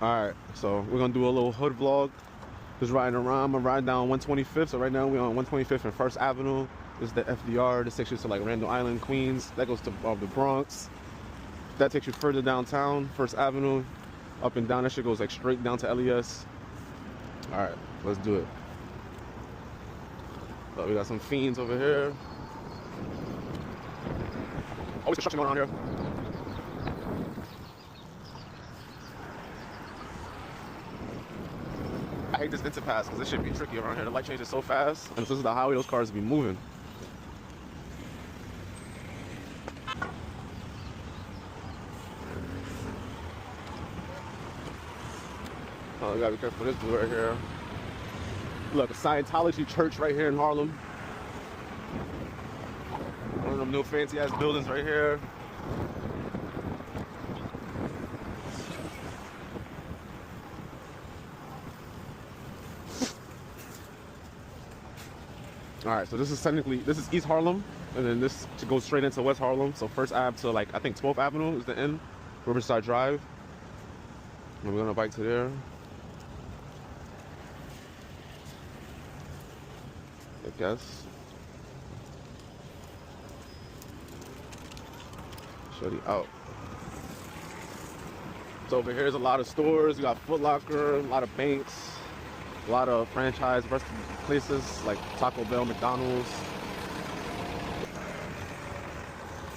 Alright, so we're gonna do a little hood vlog. Just riding around. I'm riding down 125th. So right now we're on 125th and First Avenue. This is the FDR. This takes you to like Randall Island, Queens. That goes to the Bronx. That takes you further downtown, First Avenue. Up and down. That shit goes like straight down to LES. Alright, let's do it. So we got some fiends over here. Always construction going on here. I hate this instant pass because this shit be tricky around here. The light changes so fast, and if this is the highway, those cars be moving. Oh, you gotta be careful with this dude right here. Look, a Scientology church right here in Harlem. One of them new fancy ass buildings right here. All right, so this is East Harlem, and then this goes straight into West Harlem. So First Ave to like I think 12th Avenue is the end, Riverside Drive. And we're gonna bike to there. I guess. Shorty out. So over here's a lot of stores. You got Foot Locker, a lot of banks, a lot of franchise places like Taco Bell, McDonald's.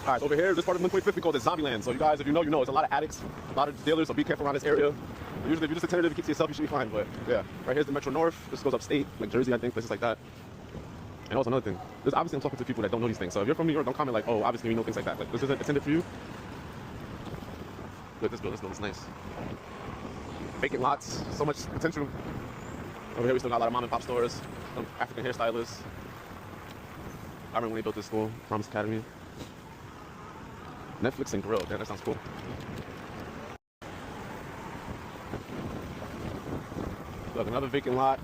All right, over here, this part of 125th we call it Zombie Land. So you guys, if you know, you know. It's a lot of addicts, a lot of dealers, so be careful around this area. Usually, if you're just attentive, keep to yourself, you should be fine. But yeah, right here's the Metro North. This goes upstate, like Jersey, I think, places like that. And also another thing, this obviously I'm talking to people that don't know these things. So if you're from New York, don't comment like, oh, obviously we know things like that. Like this isn't intended for you. Look, this building is nice. Vacant lots, so much potential. Over here we still got a lot of mom and pop stores, some African hairstylists. I remember when they built this school, Promise Academy. Netflix and grill, damn, that sounds cool. Look, another vacant lot.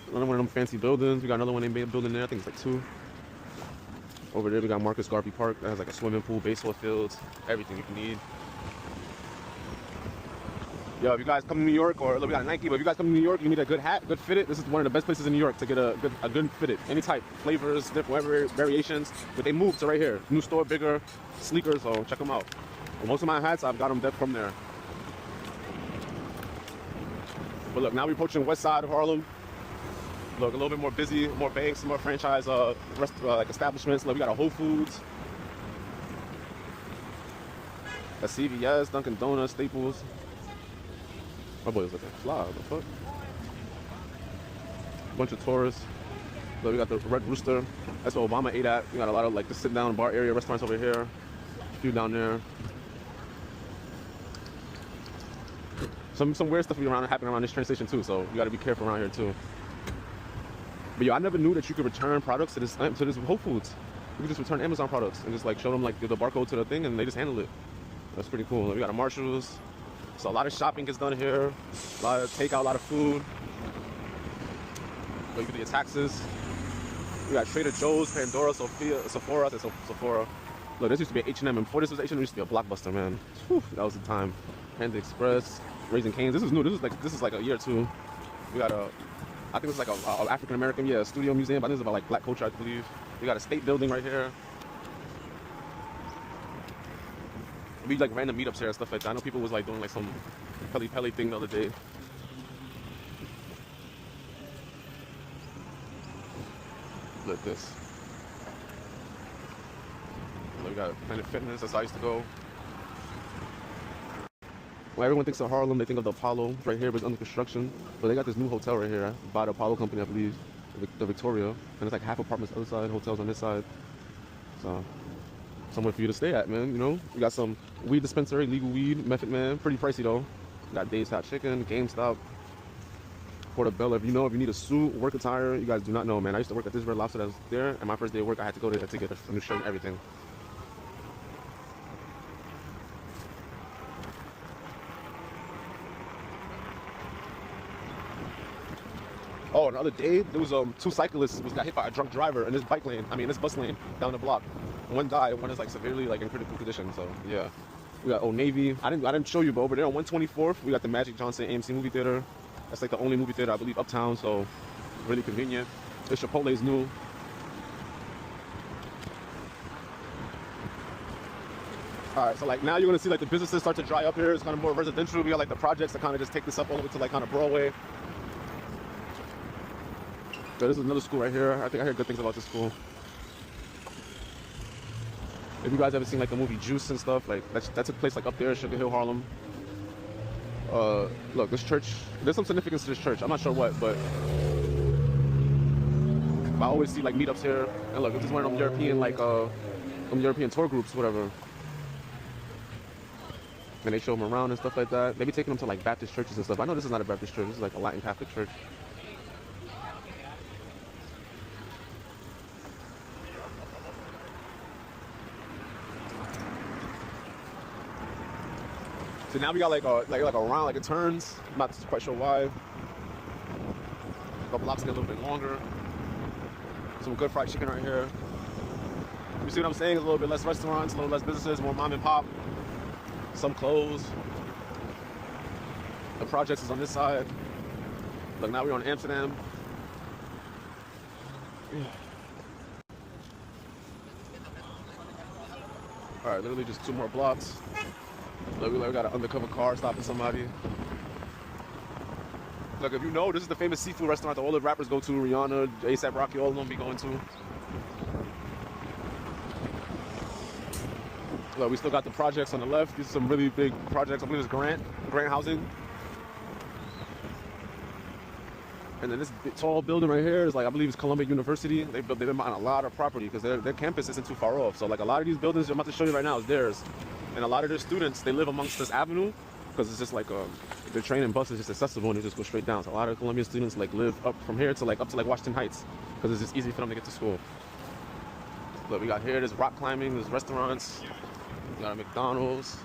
Another one of them fancy buildings. We got another one they made building there, I think it's like 2. Over there we got Marcus Garvey Park that has like a swimming pool, baseball fields, everything you can need. Yo, if you guys come to New York, or look, we got a Nike, but if you guys come to New York, you need a good hat, good fitted. This is one of the best places in New York to get a good fitted. Any type, flavors, different variations. But they moved to right here. New store, bigger, sleeker, so check them out. Well, most of my hats, I've got them from there. But look, now we're approaching west side of Harlem. Look, a little bit more busy, more banks, more franchise like establishments. Look, we got a Whole Foods, a CVS, Dunkin' Donuts, Staples. My boy was looking fly, what the fuck? Bunch of tourists. Look, we got the Red Rooster. That's what Obama ate at. We got a lot of like the sit down bar area restaurants over here. A few down there. Some weird stuff happening around this train station too, so you gotta be careful around here too. But yo, I never knew that you could return products to this Whole Foods. You could just return Amazon products and just like show them like the barcode to the thing and they just handle it. That's pretty cool. Look, we got a Marshalls. So a lot of shopping gets done here. A lot of takeout, a lot of food. So you can do your taxes. We got Trader Joe's, Pandora, Sephora. Sephora. Look, this used to be H&M. And before this was H&M, it used to be a Blockbuster, man. Whew, that was the time. Panda Express, Raising Cane's. This is new. This is like a year or two. We got I think it's like a African American, yeah, studio museum. I think it's about like black culture, I believe. We got a state building right here. We like random meetups here and stuff like that. I know people was like doing like some Peli thing the other day. Look at this. We got Planet Fitness, that's how I used to go. When everyone thinks of Harlem, they think of the Apollo right here, but it's under construction. But they got this new hotel right here by the Apollo company, I believe, the Victoria. And it's like half apartments on the other side, hotels on this side. So, somewhere for you to stay at, man, you know? We got some weed dispensary, legal weed, Method Man, pretty pricey though. We got Dave's Hot Chicken, GameStop, Portobello. If you need a suit, work attire, you guys do not know, man. I used to work at this Red Lobster that was there, and my first day of work, I had to go there to get a new shirt and everything. Oh, another day, there was 2 cyclists got hit by a drunk driver in this bus lane down the block. One died, one is like severely like in critical condition. So yeah, We got Old Navy. I didn't show you, but over there on 124th, we got the Magic Johnson AMC movie theater. That's like the only movie theater I believe uptown, so really convenient. The Chipotle's new. All right, so like now you're gonna see like the businesses start to dry up here. It's kind of more residential. We got like the projects that kind of just take this up all the way to like kind of Broadway. So this is another school right here. I think I heard good things about this school. If you guys ever seen like the movie Juice and stuff, like that took place like up there, Sugar Hill, Harlem. Look, this church, there's some significance to this church. I'm not sure what, but I always see like meetups here. And look, this is one of them European like some European tour groups, whatever. And they show them around and stuff like that. They be taking them to like Baptist churches and stuff. I know this is not a Baptist church. This is like a Latin Catholic church. So now we got like a round, like it turns. I'm not quite sure why. The blocks get a little bit longer. Some good fried chicken right here. You see what I'm saying? A little bit less restaurants, a little less businesses, more mom and pop. Some clothes. The projects is on this side. Look, now we're on Amsterdam. Yeah. All right, literally just 2 more blocks. Look, we got an undercover car stopping somebody. Look, if you know, this is the famous seafood restaurant that all the rappers go to. Rihanna, A$AP Rocky, all of them be going to. Look, we still got the projects on the left. These are some really big projects. I believe it's Grant housing. And then this tall building right here is like, I believe it's Columbia University. They've been buying a lot of property because their campus isn't too far off. So like a lot of these buildings I'm about to show you right now is theirs. And a lot of their students, they live amongst this avenue because it's just like their train and bus is just accessible and they just go straight down. So a lot of Columbia students like live up from here to like up to like Washington Heights because it's just easy for them to get to school. Look, we got here, there's rock climbing, there's restaurants, we got a McDonald's.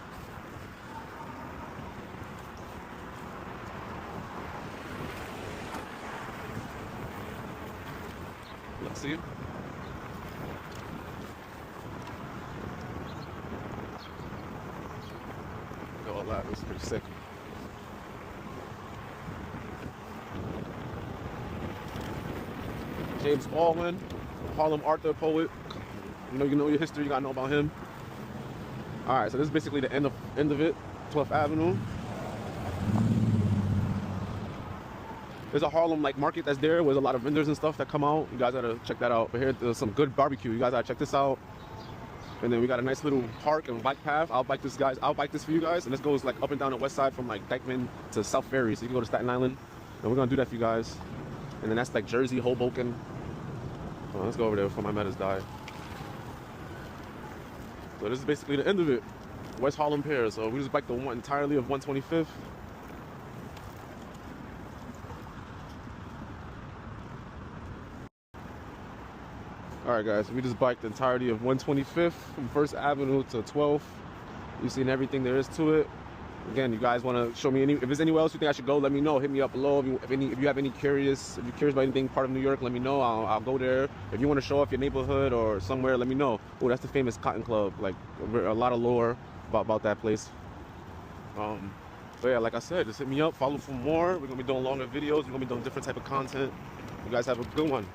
Let's see. All that was pretty sick. James Baldwin, Harlem author, poet. You know your history. You gotta know about him. All right, so this is basically the end of it. 12th Avenue. There's a Harlem like market that's there with a lot of vendors and stuff that come out. You guys gotta check that out. But here there's some good barbecue. You guys gotta check this out. And then we got a nice little park and bike path. I'll bike this for you guys. And this goes like up and down the west side from like Dyckman to South Ferry. So you can go to Staten Island. And we're gonna do that for you guys. And then that's like Jersey, Hoboken. So let's go over there before my metas die. So this is basically the end of it. West Harlem Pier. So we just biked the one entirely of 125th. Alright guys, we just biked the entirety of 125th from 1st Avenue to 12th. You've seen everything there is to it. Again, you guys want to show me if there's anywhere else you think I should go, let me know. Hit me up below. If you have any if you're curious about anything part of New York, let me know. I'll go there. If you want to show off your neighborhood or somewhere, let me know. Oh, that's the famous Cotton Club. Like a lot of lore about that place. But yeah, like I said, just hit me up, follow for more. We're gonna be doing longer videos. We're gonna be doing different type of content. You guys have a good one.